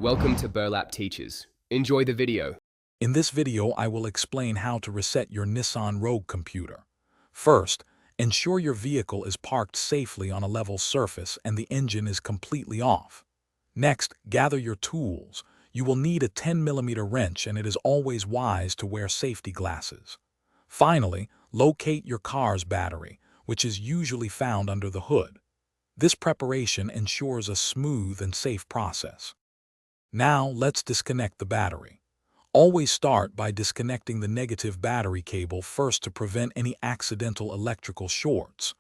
Welcome to Burlap Teachers. Enjoy the video. In this video, I will explain how to reset your Nissan Rogue computer. First, ensure your vehicle is parked safely on a level surface and the engine is completely off. Next, gather your tools. You will need a 10mm wrench, and it is always wise to wear safety glasses. Finally, locate your car's battery, which is usually found under the hood. This preparation ensures a smooth and safe process. Now, let's disconnect the battery. Always start by disconnecting the negative battery cable first to prevent any accidental electrical shorts.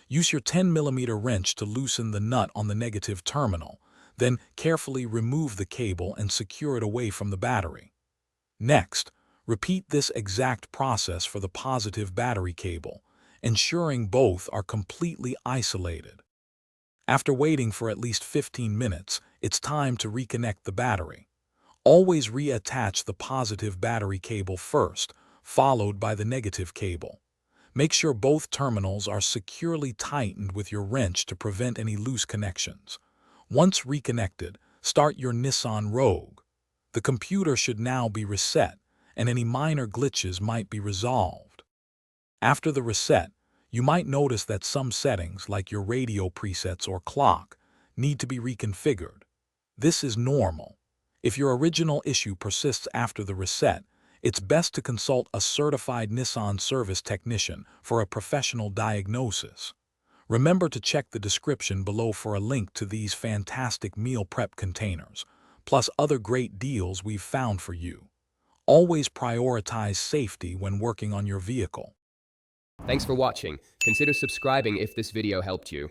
Use your 10mm wrench to loosen the nut on the negative terminal, then carefully remove the cable and secure it away from the battery. Next, repeat this exact process for the positive battery cable, ensuring both are completely isolated. After waiting for at least 15 minutes, it's time to reconnect the battery. Always reattach the positive battery cable first, followed by the negative cable. Make sure both terminals are securely tightened with your wrench to prevent any loose connections. Once reconnected, start your Nissan Rogue. The computer should now be reset, and any minor glitches might be resolved. After the reset, you might notice that some settings, like your radio presets or clock, need to be reconfigured. This is normal. If your original issue persists after the reset, it's best to consult a certified Nissan service technician for a professional diagnosis. Remember to check the description below for a link to these fantastic meal prep containers, plus other great deals we've found for you. Always prioritize safety when working on your vehicle. Thanks for watching. Consider subscribing if this video helped you.